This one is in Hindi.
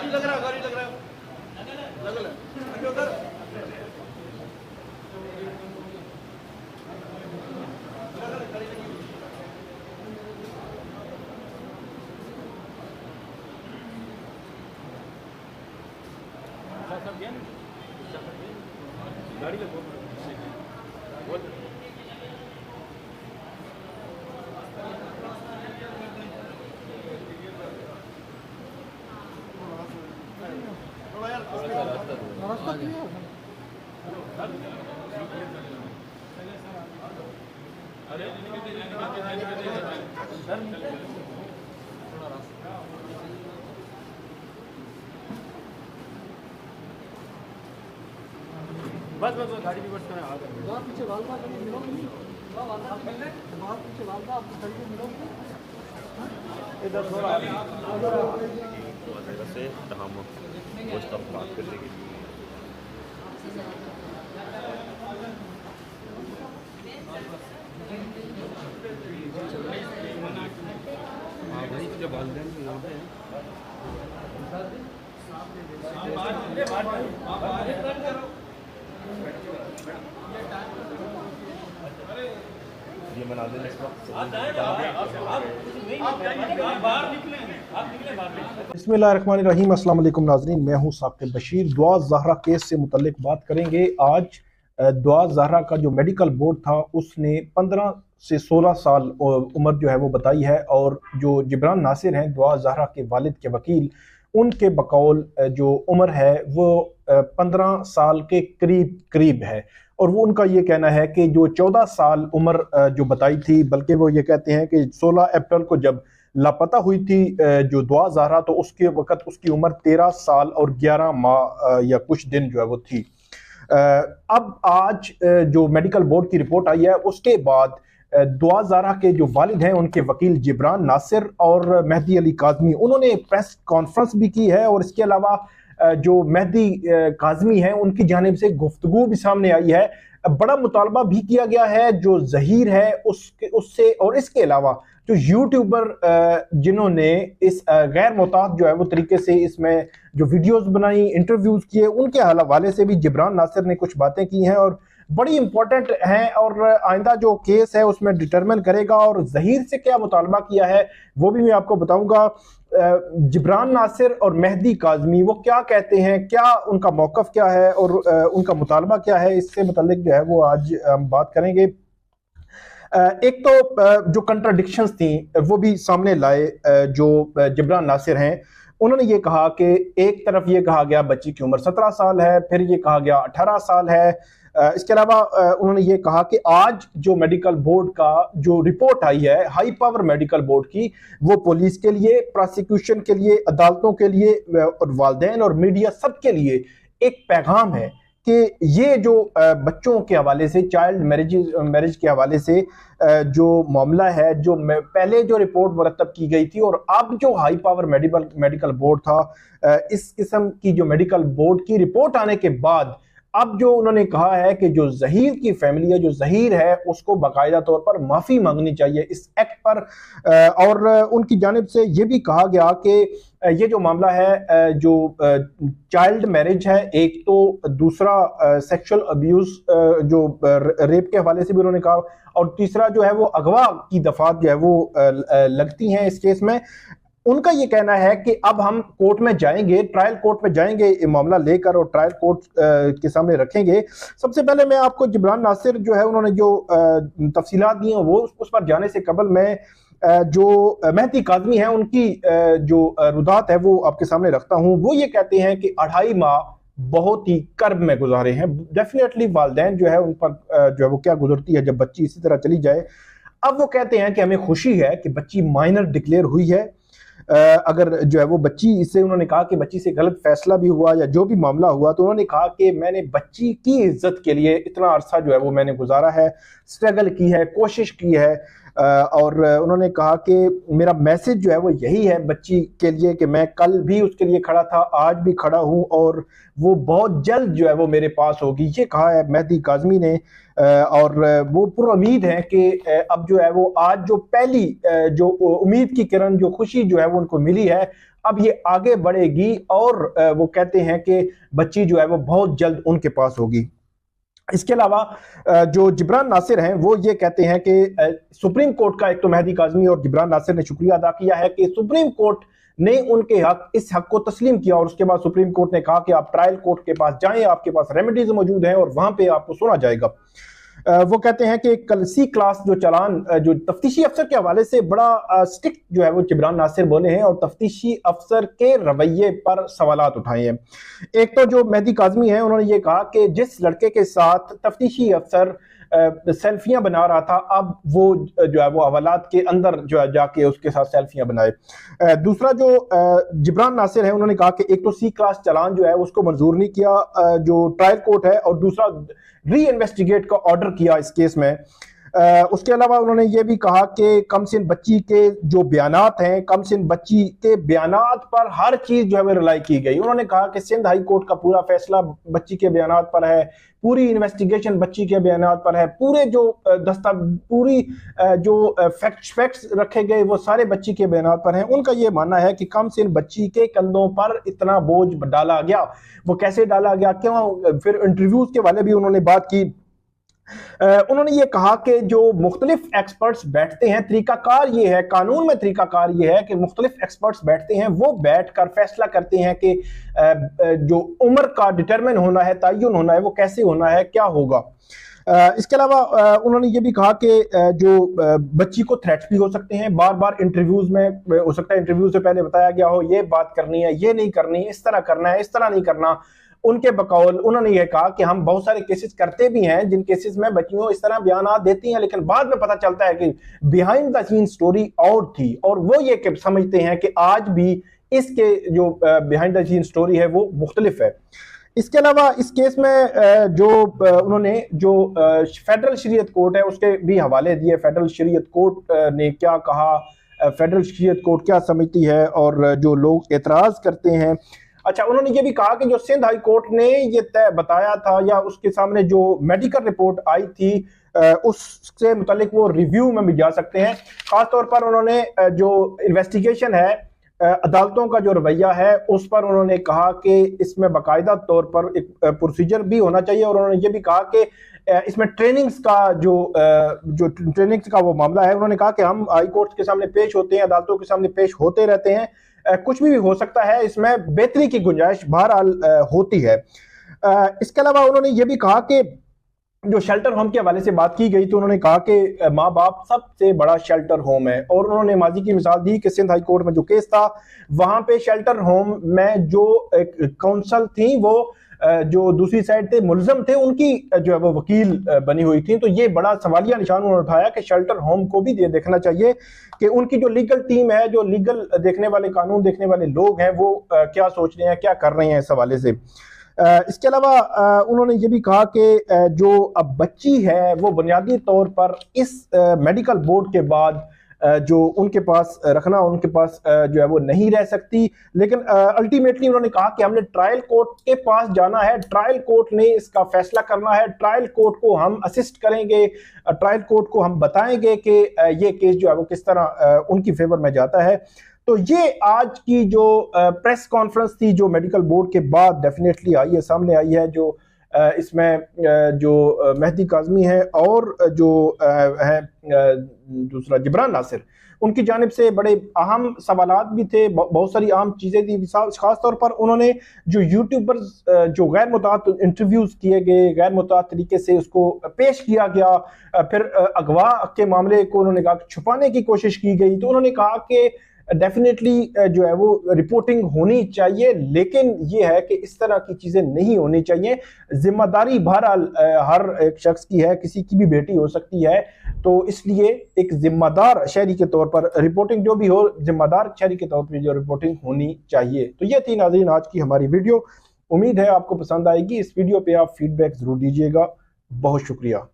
गाड़ी लग रहा है लगल है उधर। गाड़ी लग बस गाड़ी भी बस करें पीछे इधर थोड़ा से हम कुछ तब बात करने के लिए भाई जो वालिदैन ये मना दें इस वक्त बिस्मिल्लाहिर्रहमानिर्रहीम। अस्सलाम वालेकुम नाज़रीन, मैं हूं साकिब बशीर। दुआ ज़हरा केस से मुतल्लिक बात करेंगे आज। दुआ ज़हरा का जो मेडिकल बोर्ड था उसने 15 से 16 साल उम्र जो है वो बताई है, और जो जिब्रान नासिर हैं दुआ ज़हरा के वालिद के वकील, उनके बकौल जो उम्र है वो 15 साल के करीब है। और वो उनका ये कहना है कि जो 14 साल उम्र जो बताई थी, बल्कि वो ये कहते हैं कि 16 अप्रैल को जब लापता हुई थी जो दुआ ज़हरा, तो उसके वक़्त उसकी उम्र 13 साल और 11 माह या कुछ दिन जो है वो थी। अब आज जो मेडिकल बोर्ड की रिपोर्ट आई है उसके बाद दुआ ज़हरा के जो वालिद हैं उनके वकील जिब्रान नासिर और मेहदी अली काज़मी, उन्होंने प्रेस कॉन्फ्रेंस भी की है। और इसके अलावा जो मेहदी काज़मी हैं उनकी जानिब से गुफ्तगू भी सामने आई है। बड़ा मुतालबा भी किया गया है जो ज़हीर है उससे, और इसके अलावा जो यूट्यूबर जिन्होंने इस गैर मुताद जो है वो तरीके से इसमें जो वीडियोस बनाई, इंटरव्यूज किए, उनके हवाले से भी जिब्रान नासिर ने कुछ बातें की हैं और बड़ी इंपॉर्टेंट हैं, और आइंदा जो केस है उसमें डिटरमिन करेगा। और ज़हीर से क्या मुतालबा किया है वो भी मैं आपको बताऊंगा। जिब्रान नासिर और मेहदी काज़मी वो क्या कहते हैं, क्या उनका मौक़िफ़ क्या है और उनका मुतालबा क्या है, इससे मुतल्लिक जो है वो आज हम बात करेंगे। एक तो जो कंट्राडिक्शंस थी वो भी सामने लाए। जो जिब्रान नासिर हैं उन्होंने ये कहा कि एक तरफ ये कहा गया बच्ची की उम्र 17 साल है, फिर ये कहा गया 18 साल है। इसके अलावा उन्होंने ये कहा कि आज जो मेडिकल बोर्ड का जो रिपोर्ट आई है, हाई पावर मेडिकल बोर्ड की, वो पुलिस के लिए, प्रोसिक्यूशन के लिए, अदालतों के लिए और वालिदैन और मीडिया सब के लिए एक पैगाम है कि ये जो बच्चों के हवाले से, चाइल्ड मैरिज के हवाले से जो मामला है, जो पहले जो रिपोर्ट मुरतब की गई थी और अब जो हाई पावर मेडिकल बोर्ड था, इस किस्म की जो मेडिकल बोर्ड की रिपोर्ट आने के बाद अब जो उन्होंने कहा है कि जो ज़हीर की फैमिली है, जो ज़हीर है, उसको बाकायदा तौर पर माफ़ी मांगनी चाहिए इस एक्ट पर। और उनकी जानिब से ये भी कहा गया कि ये जो मामला है, जो चाइल्ड मैरिज है एक, तो दूसरा सेक्सुअल अब्यूज़ जो रेप के हवाले से भी उन्होंने कहा, और तीसरा जो है वो अगवा की दफात जो है वो लगती हैं इस केस में। उनका ये कहना है कि अब हम कोर्ट में जाएंगे, ट्रायल कोर्ट में जाएंगे ये मामला लेकर और ट्रायल कोर्ट के सामने रखेंगे। सबसे पहले मैं आपको जिब्रान नासिर जो है उन्होंने जो तफसीलात दी हैं वो उस पर जाने से कबल मैं जो मेहदी काज़मी है उनकी जो रुदात है वो आपके सामने रखता हूँ। वो ये कहते हैं कि 2.5 माह बहुत ही कर्ब में गुजारे हैं। डेफिनेटली वालिदैन जो है उन पर जो है वो क्या गुजरती है जब बच्ची इसी तरह चली जाए। अब वो कहते हैं कि हमें खुशी है कि बच्ची माइनर डिक्लेयर हुई है। अगर जो है वो बच्ची, इससे उन्होंने कहा कि बच्ची से गलत फैसला भी हुआ या जो भी मामला हुआ, तो उन्होंने कहा कि मैंने बच्ची की इज्जत के लिए इतना अरसा जो है वो मैंने गुजारा है, स्ट्रगल की है, कोशिश की है। और उन्होंने कहा कि मेरा मैसेज जो है वो यही है बच्ची के लिए कि मैं कल भी उसके लिए खड़ा था, आज भी खड़ा हूं और वो बहुत जल्द जो है वो मेरे पास होगी, ये कहा है मेहदी काज़मी ने। और वो पूरा उम्मीद है कि अब जो है वो आज जो पहली जो उम्मीद की किरण, जो खुशी जो है वो उनको मिली है, अब ये आगे बढ़ेगी और वो कहते हैं कि बच्ची जो है वो बहुत जल्द उनके पास होगी। इसके अलावा जो जिब्रान नासिर हैं वो ये कहते हैं कि सुप्रीम कोर्ट का, एक तो मेहदी काज़मी और जिब्रान नासिर ने शुक्रिया अदा किया है कि सुप्रीम कोर्ट ने उनके इस हक को तस्लीम किया और उसके बाद सुप्रीम कोर्ट ने कहा कि आप ट्रायल कोर्ट के पास जाएं, आपके पास रेमेडीज मौजूद हैं और वहां पे आपको सुना जाएगा। वो कहते हैं कि कल सी क्लास जो चालान जो तफ्तीशी अफसर के हवाले से बड़ा स्ट्रिक्ट जो है वो जिब्रान नासिर बोले हैं और तफ्तीशी अफसर के रवैये पर सवालात उठाए हैं। एक तो जो मेहदी काज़मी है उन्होंने ये कहा कि जिस लड़के के साथ तफ्तीशी अफसर सेल्फियां बना रहा था, अब वो जो है वो हवालात के अंदर जो है जाके उसके साथ सेल्फियां बनाए। दूसरा जो जिब्रान नासिर है उन्होंने कहा कि एक तो सी क्लास चालान जो है उसको मंजूर नहीं किया जो ट्रायल कोर्ट है, और दूसरा री इन्वेस्टिगेट का ऑर्डर किया इस केस में। उसके अलावा उन्होंने ये भी कहा कि कमसिन बच्ची के जो बयानात हैं, कमसिन बच्ची के बयानात पर हर चीज जो है वो रिलाई की गई। उन्होंने कहा कि सिंध हाई कोर्ट का पूरा फैसला बच्ची के बयानात पर है, पूरी इन्वेस्टिगेशन बच्ची के बयानात पर है, पूरे जो पूरी जो फैक्ट्स रखे गए वो सारे बच्ची के बयानात पर हैं। उनका ये मानना है कि कमसिन बच्ची के कंधों पर इतना बोझ डाला गया, वो कैसे डाला गया, क्यों। फिर इंटरव्यूज के वाले भी उन्होंने बात की। उन्होंने ये कहा कि जो मुख्तलिफ एक्सपर्ट्स बैठते हैं, तरीकाकार ये है, कानून में तरीकाकार ये है कि मुख्तलिफ एक्सपर्ट्स बैठते हैं, वो बैठकर फैसला करते हैं कि जो उम्र का डिटरमिन होना है, तयन होना है, वो कैसे होना है, क्या होगा। इसके अलावा उन्होंने ये भी कहा कि जो बच्ची को थ्रेट्स भी हो सकते हैं, बार बार इंटरव्यूज में हो सकता है इंटरव्यू से पहले बताया गया हो ये बात करनी है, ये नहीं करनी, इस तरह करना है, इस तरह नहीं करना। उनके बकौल उन्होंने ये कहा कि हम बहुत सारे केसेस करते भी हैं जिन केसेस में बच्चियों इस तरह बयान देती हैं, लेकिन बाद में पता चलता है कि बिहाइंड द सीन स्टोरी और थी, और वो ये समझते हैं कि आज भी इसके जो बिहाइंड द सीन स्टोरी है वो मुख्तलिफ है। इसके अलावा इस केस में जो उन्होंने जो फेडरल शरीयत कोर्ट है उसके भी हवाले दिए। फेडरल शरीयत कोर्ट ने क्या कहा, फेडरल शरीयत कोर्ट क्या समझती है, और जो लोग एतराज करते हैं। अच्छा, उन्होंने ये भी कहा कि जो सिंध हाई कोर्ट ने ये तय बताया था या उसके सामने जो मेडिकल रिपोर्ट आई थी उससे मुतालिक वो रिव्यू में भी जा सकते हैं। खासतौर पर उन्होंने जो इन्वेस्टिगेशन है, अदालतों का जो रवैया है, उस पर उन्होंने कहा कि इसमें बाकायदा तौर पर एक प्रोसीजर भी होना चाहिए, और उन्होंने ये भी कहा कि इसमें ट्रेनिंग्स का जो ट्रेनिंग्स का वो मामला है, उन्होंने कहा कि हम हाई कोर्ट के सामने पेश होते हैं, अदालतों के सामने पेश होते रहते हैं, कुछ भी हो सकता है, इसमें बेहतरी की गुंजाइश बहरहाल होती है। इसके अलावा उन्होंने ये भी कहा कि जो शेल्टर होम के हवाले से बात की गई तो उन्होंने कहा कि माँ बाप सबसे बड़ा शेल्टर होम है, और उन्होंने माजी की मिसाल दी कि सिंध हाई कोर्ट में जो केस था वहां पे शेल्टर होम में जो काउंसिल थी वो जो दूसरी साइड थे मुलजम थे, उनकी जो है वो वकील बनी हुई थी। तो ये बड़ा सवालिया निशान उन्होंने उठाया कि शेल्टर होम को भी देखना चाहिए कि उनकी जो लीगल टीम है, जो लीगल देखने वाले, कानून देखने वाले लोग हैं, वो क्या सोच रहे हैं, क्या कर रहे हैं इस हवाले से। इसके अलावा उन्होंने ये भी कहा कि जो अब बच्ची है वो बुनियादी तौर पर इस मेडिकल बोर्ड के बाद जो उनके पास रखना, उनके पास जो है वो नहीं रह सकती। लेकिन अल्टीमेटली उन्होंने कहा कि हमने ट्रायल कोर्ट के पास जाना है, ट्रायल कोर्ट ने इसका फैसला करना है, ट्रायल कोर्ट को हम असिस्ट करेंगे, ट्रायल कोर्ट को हम बताएंगे कि ये केस जो है वो किस तरह उनकी फेवर में जाता है। तो ये आज की जो प्रेस कॉन्फ्रेंस थी जो मेडिकल बोर्ड के बाद डेफिनेटली आई है, सामने आई है, जो इसमें जो मेहदी काज़मी है और जो है दूसरा जिब्रान नासिर, उनकी जानिब से बड़े अहम सवालात भी थे, बहुत सारी अहम चीज़ें थी। खास तौर पर उन्होंने जो यूट्यूबर्स जो गैर मुताद इंटरव्यूज़ किए गए, गैर मुताद तरीके से उसको पेश किया गया, फिर अगवा के मामले को उन्होंने कहा छुपाने की कोशिश की गई, तो उन्होंने कहा कि डेफिनेटली जो है वो रिपोर्टिंग होनी चाहिए, लेकिन ये है कि इस तरह की चीजें नहीं होनी चाहिए। जिम्मेदारी बहरहाल हर एक शख्स की है, किसी की भी बेटी हो सकती है, तो इसलिए एक जिम्मेदार शहरी के तौर पर रिपोर्टिंग जो भी हो, जिम्मेदार शहरी के तौर पर जो रिपोर्टिंग होनी चाहिए। तो ये थी नाज़रीन आज की हमारी वीडियो, उम्मीद है आपको पसंद आएगी। इस वीडियो पे आप फीडबैक जरूर दीजिएगा। बहुत शुक्रिया।